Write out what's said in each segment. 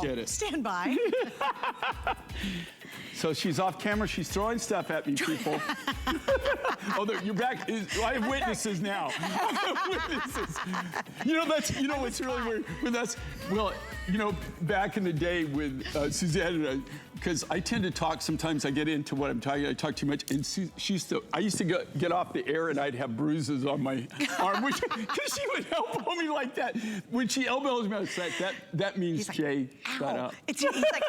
Get it. Stand by. So she's off camera. She's throwing stuff at me, people. Oh, you're back. I have witnesses now. I have witnesses. You know what's really weird with us? Well, back in the day with Suzanne and I, because I tend to talk, sometimes I get into what I'm talking, I talk too much, and I used to get off the air and I'd have bruises on my arm, because she would elbow me like that. When she elbows me, it's like, that means, like, Jay, shut up. He's like,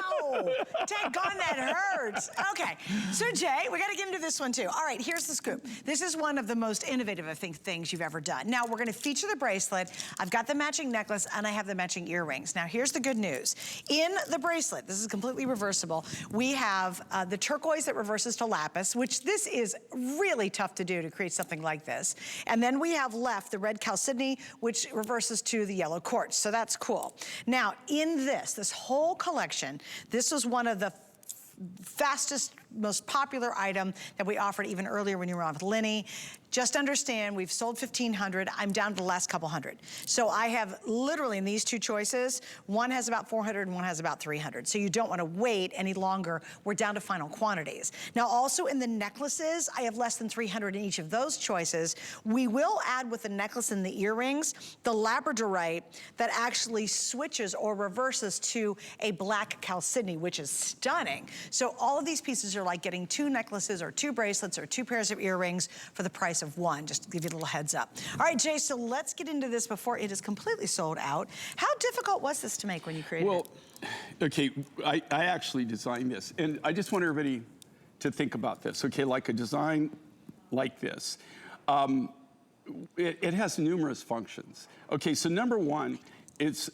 ow, daggone, that hurts. Okay, so Jay, we gotta get into this one too. All right, here's the scoop. This is one of the most innovative, I think, things you've ever done. Now, we're gonna feature the bracelet. I've got the matching necklace and I have the matching earrings. Now, here's the good news. In the bracelet, this is completely reversible, we have the turquoise that reverses to lapis, which this is really tough to do to create something like this. And then we have left the red chalcedony, which reverses to the yellow quartz, so that's cool. Now, in this whole collection, this was one of the fastest, most popular item that we offered even earlier when you were on with Lenny. Just understand, we've sold 1,500. I'm down to the last couple hundred. So I have literally in these two choices, one has about 400 and one has about 300. So you don't want to wait any longer. We're down to final quantities. Now also in the necklaces, I have less than 300 in each of those choices. We will add with the necklace and the earrings, the labradorite that actually switches or reverses to a black chalcedony, which is stunning. So all of these pieces are like getting 2 necklaces or 2 bracelets or 2 pairs of earrings for the price of 1, just to give you a little heads up. All right, Jay, so let's get into this before it is completely sold out. How difficult was this to make when you created it? Well, okay, I actually designed this, and I just want everybody to think about this, okay, like a design like this. It has numerous functions. Okay, so number one, it's,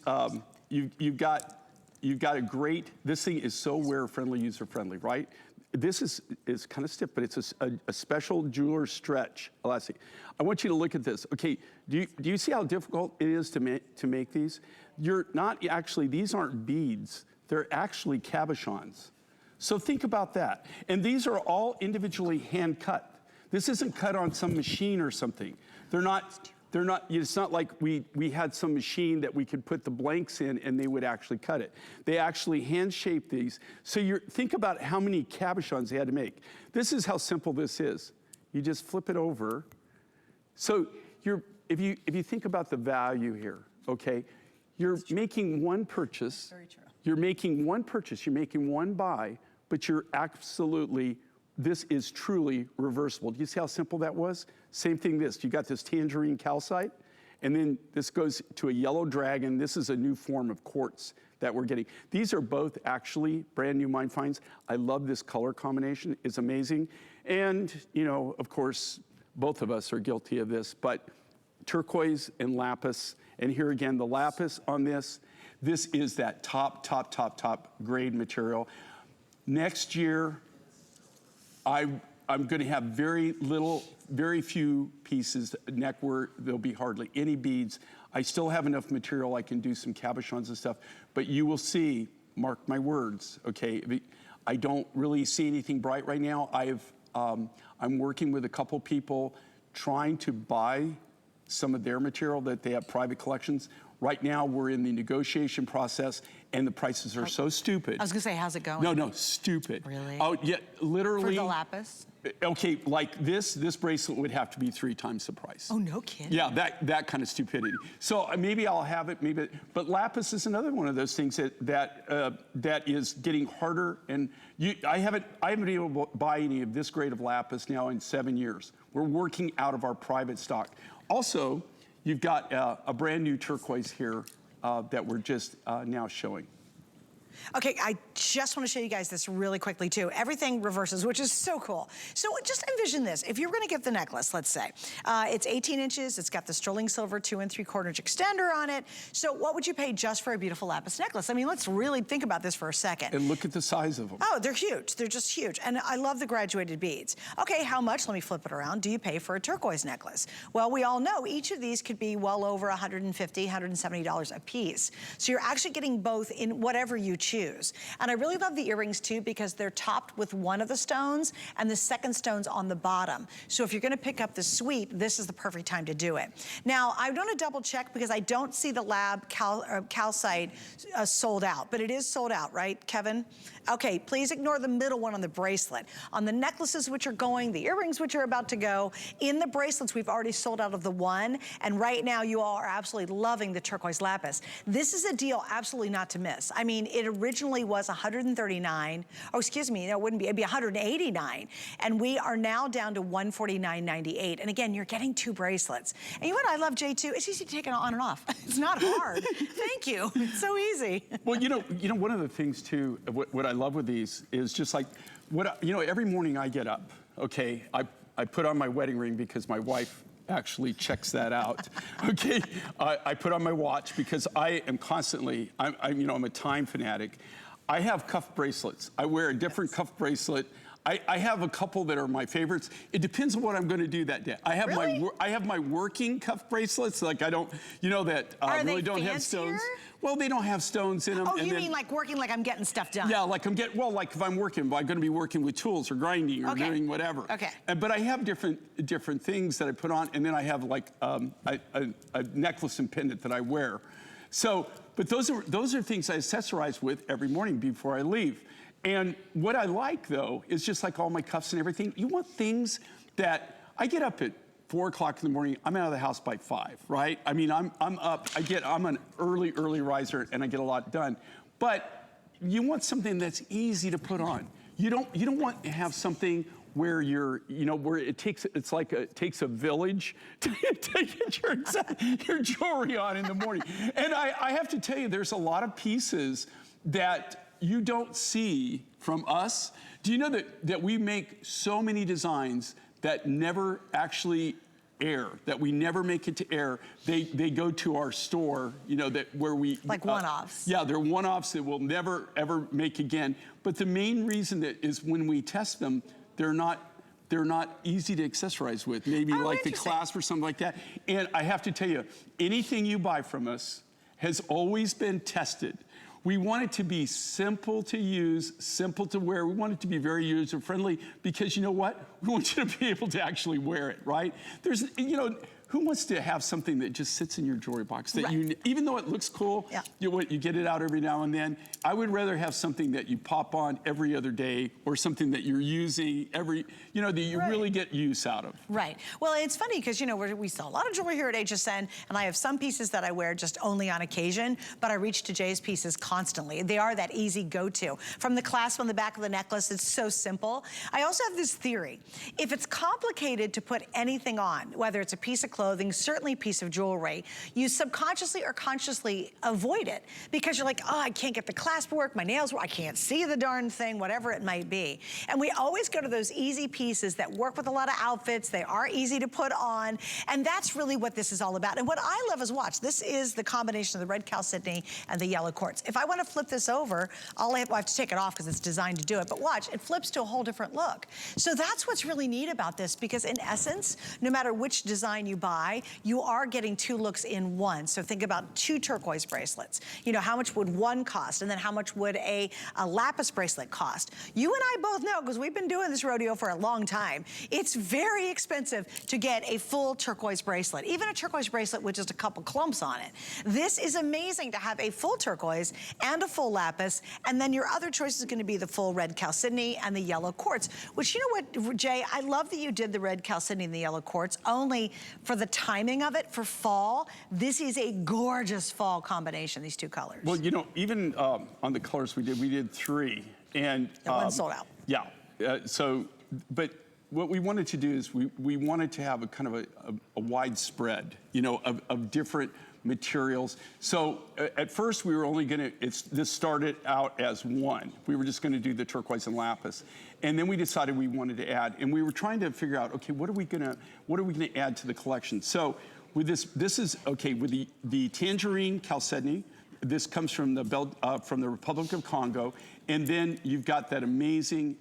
you've got a great, this thing is so wearer-friendly, user-friendly, right? This is kind of stiff, but it's a special jeweler's stretch elastic. I want you to look at this. Okay, do you see how difficult it is to make these? You're not actually, these aren't beads. They're actually cabochons. So think about that. And these are all individually hand cut. This isn't cut on some machine or something. They're not, it's not like we had some machine that we could put the blanks in and they would actually cut it. They actually hand shape these. So think about how many cabochons they had to make. This is how simple this is. You just flip it over. So if you think about the value here, okay, you're making one purchase. Very true. You're making one purchase, you're making one buy, but you're absolutely, this is truly reversible. Do you see how simple that was? Same thing this, you got this tangerine calcite, and then this goes to a yellow dragon. This is a new form of quartz that we're getting. These are both actually brand new mine finds. I love this color combination, it's amazing. And, of course, both of us are guilty of this, but turquoise and lapis, and here again, the lapis on this is that top grade material. Next year, I'm going to have very few pieces, neck where there'll be hardly any beads. I still have enough material, I can do some cabochons and stuff, but you will see, mark my words, okay? I don't really see anything bright right now. I'm working with a couple people trying to buy some of their material that they have private collections. Right now, we're in the negotiation process, and the prices are so stupid. I was gonna say, how's it going? No, stupid. Really? Oh, yeah, literally. For the lapis? Okay, like this bracelet would have to be 3 times the price. Oh, no kidding. Yeah, that kind of stupidity. So maybe I'll have it, but lapis is another one of those things that is getting harder, and I haven't been able to buy any of this grade of lapis now in 7 years. We're working out of our private stock. Also, you've got a brand new turquoise here that we're just now showing. Okay, I just want to show you guys this really quickly too. Everything reverses, which is so cool. So just envision this. If you're going to get the necklace, let's say, it's 18 inches, it's got the sterling silver 2 3/4 inch extender on it. So what would you pay just for a beautiful lapis necklace? I mean, let's really think about this for a second. And look at the size of them. Oh, they're huge. They're just huge. And I love the graduated beads. Okay, how much, let me flip it around, do you pay for a turquoise necklace? Well, we all know each of these could be well over $150, $170 a piece. So you're actually getting both in whatever you choose. choose. And I really love the earrings too because they're topped with one of the stones and the second stone's on the bottom. So if you're gonna pick up the suite, this is the perfect time to do it. Now, I want to double check because I don't see the lab calcite sold out, but it is sold out, right, Kevin? Okay, please ignore the middle one on the bracelet. On the necklaces which are going, the earrings which are about to go, in the bracelets we've already sold out of the one, and right now you all are absolutely loving the turquoise lapis. This is a deal absolutely not to miss. I mean, it originally was $139, oh excuse me, no, it wouldn't be, it'd be $189, and we are now down to $149.98. And again, you're getting 2 bracelets. And you know what I love, Jay, too? It's easy to take it on and off. It's not hard. Thank you. It's so easy. Well, you know, one of the things too, what I love with these is just like, every morning I get up, okay, I put on my wedding ring because my wife actually checks that out, okay? I put on my watch because I am constantly, I'm a time fanatic. I have cuff bracelets. I wear a different cuff bracelet. I have a couple that are my favorites. It depends on what I'm going to do that day. I have my working cuff bracelets, like I don't, that really don't have stones. Well, they don't have stones in them. Oh, you mean like working like I'm getting stuff done? Yeah, like like if I'm working, I'm going to be working with tools or grinding or doing whatever. Okay. But I have different things that I put on, and then I have like a necklace and pendant that I wear. So, but those are things I accessorize with every morning before I leave. And what I like, though, is just like all my cuffs and everything, you want things that I get up at 4 o'clock in the morning, I'm out of the house by 5, right? I mean, I'm up, I'm an early riser, and I get a lot done. But you want something that's easy to put on. You don't want to have something where where it takes a village to get your jewelry on in the morning. And I have to tell you, there's a lot of pieces that you don't see from us. Do you know that we make so many designs that never actually air, that we never make it to air? They go to our store, where we... Like one-offs. Yeah, they're one-offs that we'll never, ever make again. But the main reason that is when we test them, they're not easy to accessorize with. Maybe like the clasp or something like that. And I have to tell you, anything you buy from us has always been tested. We want it to be simple to use, simple to wear. We want it to be very user-friendly because you know what? We want you to be able to actually wear it, right? There's, who wants to have something that just sits in your jewelry box that even though it looks cool, you get it out every now and then. I would rather have something that you pop on every other day or something that you're using that you really get use out of. Right. Well, it's funny because, we sell a lot of jewelry here at HSN, and I have some pieces that I wear just only on occasion, but I reach to Jay's pieces constantly. They are that easy go-to. From the clasp on the back of the necklace, it's so simple. I also have this theory. If it's complicated to put anything on, whether it's a piece of clothing, certainly a piece of jewelry, you subconsciously or consciously avoid it because you're like, oh, I can't get the clasp work, my nails work, I can't see the darn thing, whatever it might be. And we always go to those easy pieces that work with a lot of outfits, they are easy to put on, and that's really what this is all about. And what I love is watch, this is the combination of the red chalcedony and the yellow quartz. If I want to flip this over, I have to take it off because it's designed to do it, but watch, it flips to a whole different look. So that's what's really neat about this because in essence, no matter which design you buy, you are getting 2 looks in one. So think about 2 turquoise bracelets. How much would one cost? And then how much would a lapis bracelet cost? You and I both know, because we've been doing this rodeo for a long time, it's very expensive to get a full turquoise bracelet, even a turquoise bracelet with just a couple clumps on it. This is amazing to have a full turquoise and a full lapis, and then your other choice is going to be the full red chalcedony and the yellow quartz, which, you know what, Jay, I love that you did the red chalcedony and the yellow quartz only for the timing of it for fall. This is a gorgeous fall combination, these 2 colors. Well, even on the colors we did 3. And one sold out. Yeah. But what we wanted to do is we wanted to have a kind of a wide spread, of different materials. So at first we were only this started out as 1. We were just gonna do the turquoise and lapis. And then we decided we wanted to add, and we were trying to figure out, okay, what are we gonna add to the collection? So with this is, okay, with the tangerine chalcedony, this comes from the Republic of Congo, and then you've got that amazing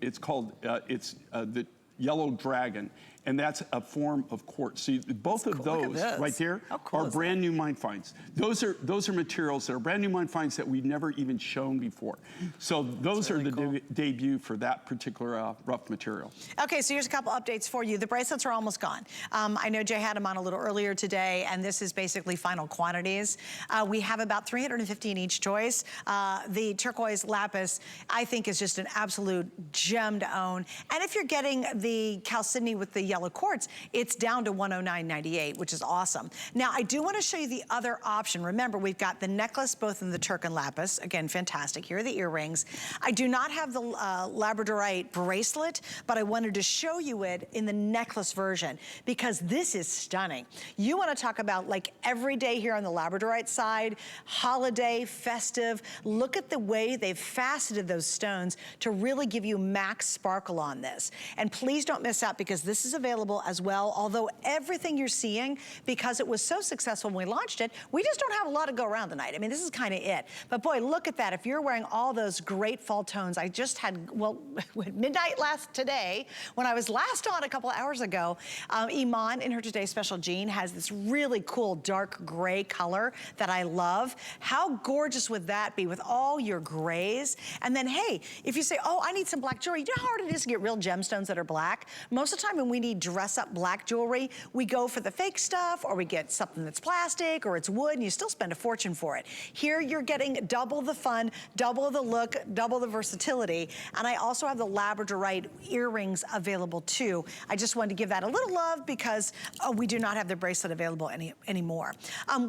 it's called the yellow dragon. and that's a form of quartz. So both of those right there are brand new mine finds. Those are materials that are brand new mine finds that we've never even shown before. So those are the debut for that particular rough material. Okay, so here's a couple updates for you. The bracelets are almost gone. I know Jay had them on a little earlier today, and this is basically final quantities. We have about 350 in each choice. The turquoise lapis, I think, is just an absolute gem to own. And if you're getting the chalcedony with the yellow quartz, it's down to $109.98, which is awesome. Now, I do want to show you the other option. Remember, we've got the necklace both in the turk and lapis. Again, fantastic. Here are the earrings. I do not have the labradorite bracelet, but I wanted to show you it in the necklace version because this is stunning. You want to talk about like every day here on the labradorite side, holiday, festive. Look at the way they've faceted those stones to really give you max sparkle on this. And please don't miss out because this is available as well, although everything you're seeing, because it was so successful when we launched it, we just don't have a lot to go around tonight. I mean, this is kind of it. But boy, look at that. If you're wearing all those great fall tones, I just had, well, midnight today, when I was last on a couple of hours ago, Iman in her Today Special jean has this really cool dark gray color that I love. How gorgeous would that be with all your grays? And then, hey, if you say, oh, I need some black jewelry, you know how hard it is to get real gemstones that are black? Most of the time when we need dress up black jewelry, we go for the fake stuff or we get something that's plastic or it's wood and you still spend a fortune for it. Here you're getting double the fun, double the look, double the versatility. And I also have the labradorite earrings available too. I just wanted to give that a little love because we do not have the bracelet available anymore.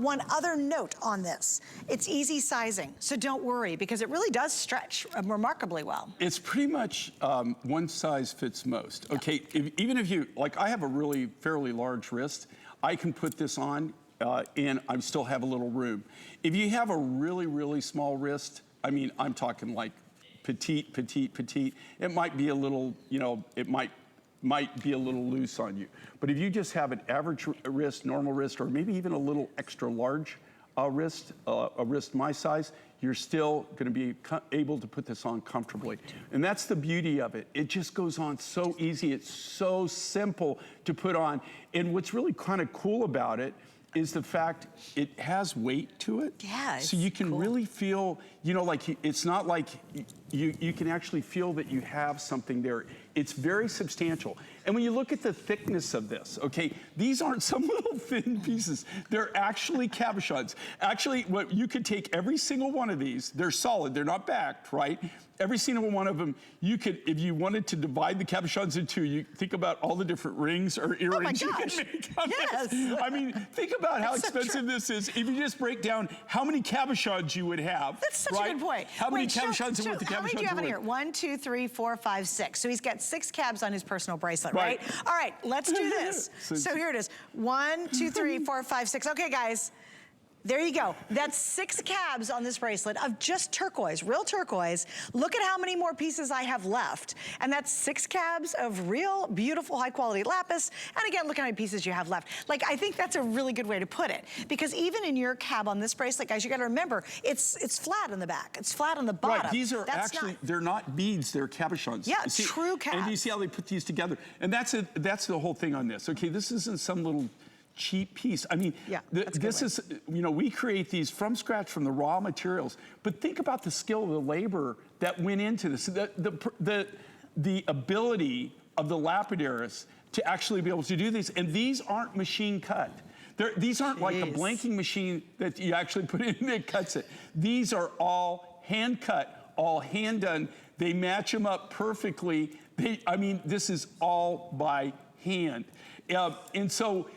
One other note on this, it's easy sizing, so don't worry because it really does stretch remarkably well. It's pretty much one size fits most. Okay, even if you, like I have a really fairly large wrist, I can put this on and I still have a little room. If you have a really, really small wrist, I mean, I'm talking like petite, petite, petite, it might be a little, you know, it might be a little loose on you. But if you just have an average wrist, normal wrist, or maybe even a little extra large wrist, a wrist my size, you're still gonna be able to put this on comfortably. And that's the beauty of it. It just goes on so easy. It's so simple to put on. And what's really kind of cool about it is the fact it has weight to it. Yeah, so you can really feel, you know, like it's not like you can actually feel that you have something there. It's very substantial. And when you look at the thickness of this, okay, these aren't some little thin pieces. They're actually cabochons. Actually, what you could take every single one of these, they're solid, they're not backed, right? Every single one of them, you could, if you wanted to divide the cabochons in two, you think about all the different rings or earrings you can make on this. I mean, think about how expensive this is. If you just break down how many cabochons you would have. That's such a good point. How many cabochons and what the cabochons are. How many do you have in here? 1, 2, 3, 4, 5, 6. So he's got 6 cabs on his personal bracelet, right? All right, let's do this. So here it is. 1, 2, 3, 4, 5, 6. Okay, guys. There you go. That's 6 cabs on this bracelet of just turquoise, real turquoise. Look at how many more pieces I have left. And that's 6 cabs of real, beautiful, high quality lapis. And again, look how many pieces you have left. Like, I think that's a really good way to put it. Because even in your cab on this bracelet, guys, you gotta remember, it's flat on the back. It's flat on the bottom. Right, these are they're not beads, they're cabochons. Yeah, true cabs. And do you see how they put these together? And that's the whole thing on this. Okay, this isn't some little cheap piece. I mean, this is, you know, we create these from scratch from the raw materials, but think about the skill of the labor that went into this. The ability of the lapidaries to actually be able to do these, and these aren't machine cut. These aren't like a blanking machine that you actually put in and it cuts it. These are all hand cut, all hand done. They match them up perfectly. I mean, this is all by hand. And so,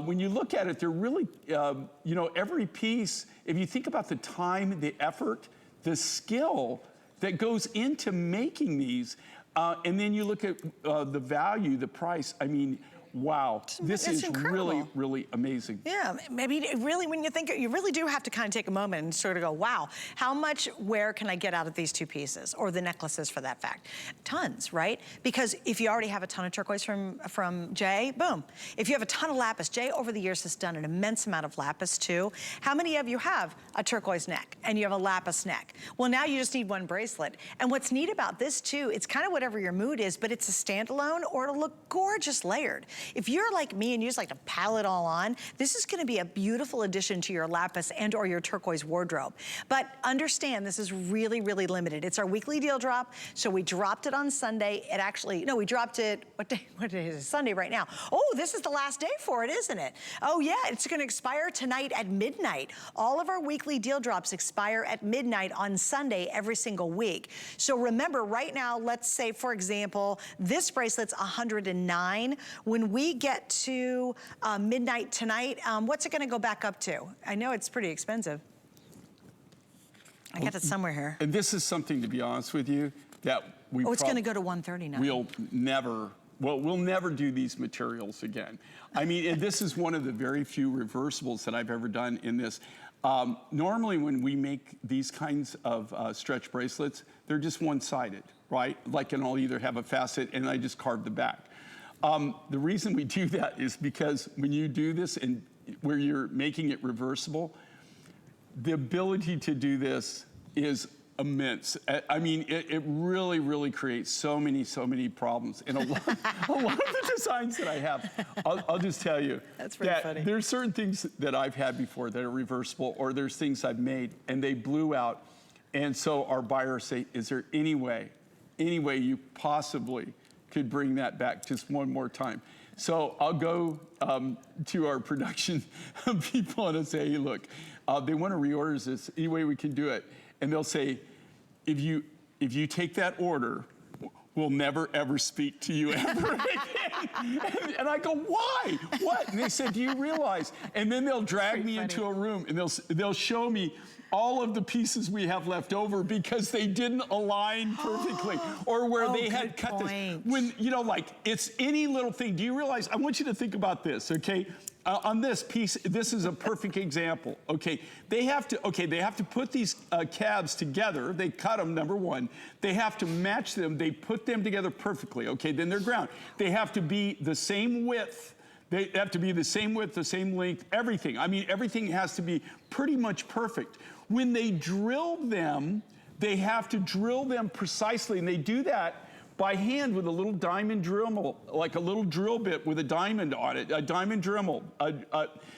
when you look at it, they're really, you know, every piece, if you think about the time, the effort, the skill that goes into making these, and then you look at the value, the price, I mean, wow, this is really, really amazing. Yeah, maybe really, when you think, you really do have to kind of take a moment and sort of go, wow, how much wear can I get out of these 2 pieces, or the necklaces for that fact? Tons, right? Because if you already have a ton of turquoise from Jay, boom. If you have a ton of lapis, Jay over the years has done an immense amount of lapis too. How many of you have a turquoise neck and you have a lapis neck? Well, now you just need 1 bracelet. And what's neat about this too, it's kind of whatever your mood is, but it's a standalone or it'll look gorgeous layered. If you're like me and you just like to pile it all on, this is gonna be a beautiful addition to your lapis and or your turquoise wardrobe. But understand, this is really, really limited. It's our weekly deal drop, so we dropped it on Sunday. It actually, no, we dropped it, what day is it? Sunday right now. Oh, this is the last day for it, isn't it? Oh yeah, it's gonna expire tonight at midnight. All of our weekly deal drops expire at midnight on Sunday every single week. So remember, right now, let's say, for example, this bracelet's $109. When we get to midnight tonight, what's it gonna go back up to? I know it's pretty expensive. I got it somewhere here. And this is something, to be honest with you, that we it's gonna go to $139. We'll never do these materials again. I mean, and this is one of the very few reversibles that I've ever done in this. Normally when we make these kinds of stretch bracelets, they're just one-sided, right? Like, and I'll either have a facet and I just carve the back. The reason we do that is because when you do this and where you're making it reversible, the ability to do this is immense. I mean, it really, really creates so many problems. And a lot of the designs that I have, I'll just tell you, that's pretty funny. There's certain things that I've had before that are reversible, or there's things I've made and they blew out. And so our buyers say, is there any way you possibly could bring that back just one more time? So I'll go to our production people and I'll say, hey, look, they want to reorder this, any way we can do it. And they'll say, if you take that order, we'll never ever speak to you ever again. And I go, why? What? And they said, do you realize? And then they'll drag me into a room and they'll show me all of the pieces we have left over because they didn't align perfectly, or where they had cut this. When, you know, like, it's any little thing. Do you realize, I want you to think about this, okay? On this piece, this is a perfect example, okay? They have to put these cabs together. They cut them, number one. They have to match them. They put them together perfectly, okay? Then they're ground. They have to be the same width. They have to be the same width, the same length, everything. I mean, everything has to be pretty much perfect. When they drill them, they have to drill them precisely, and they do that by hand with a little diamond Dremel, like a little drill bit with a diamond on it, a diamond Dremel.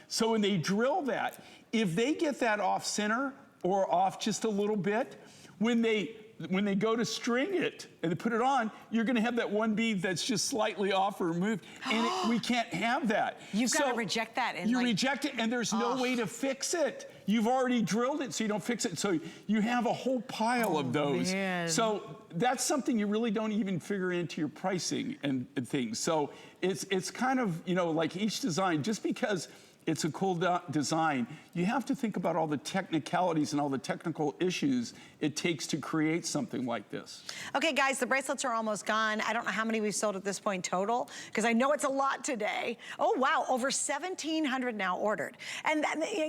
So when they drill that, if they get that off center or off just a little bit, when they go to string it and put it on, you're gonna have that one bead that's just slightly off or removed, and we can't have that. You've got to reject that. And you reject it, and there's no way to fix it. You've already drilled it, so you don't fix it. So you have a whole pile of those. Man. So that's something you really don't even figure into your pricing and things. So it's kind of, you know, like each design, just because it's a cool design, you have to think about all the technicalities and all the technical issues it takes to create something like this. Okay, guys, the bracelets are almost gone. I don't know how many we've sold at this point total, because I know it's a lot today. Oh, wow, over 1,700 now ordered. And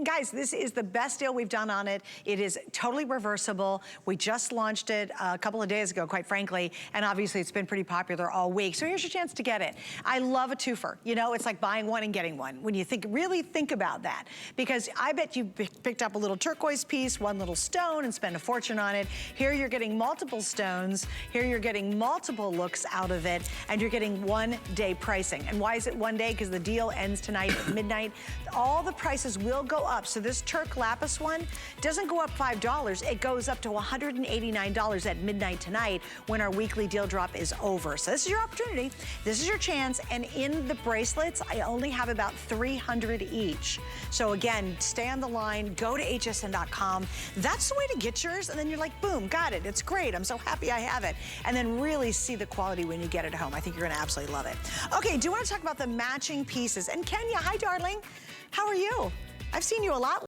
guys, this is the best deal we've done on it. It is totally reversible. We just launched it a couple of days ago, quite frankly, and obviously it's been pretty popular all week. So here's your chance to get it. I love a twofer. You know, it's like buying one and getting one. When you really think about that, because I bet you picked up a little turquoise piece, one little stone, and spent a fortune on it. Here you're getting multiple stones. Here you're getting multiple looks out of it, and you're getting one-day pricing. And why is it one day? Because the deal ends tonight at midnight. All the prices will go up. So this Turk Lapis one doesn't go up $5. It goes up to $189 at midnight tonight when our weekly deal drop is over. So this is your opportunity. This is your chance. And in the bracelets, I only have about 300 each. So again, stay on the line, go to hsn.com. That's the way to get yours. And then you're like, boom, got it. It's great. I'm so happy I have it. And then really see the quality when you get it home. I think you're going to absolutely love it. Okay, do you want to talk about the matching pieces? And Kenya, hi, darling. How are you? I've seen you a lot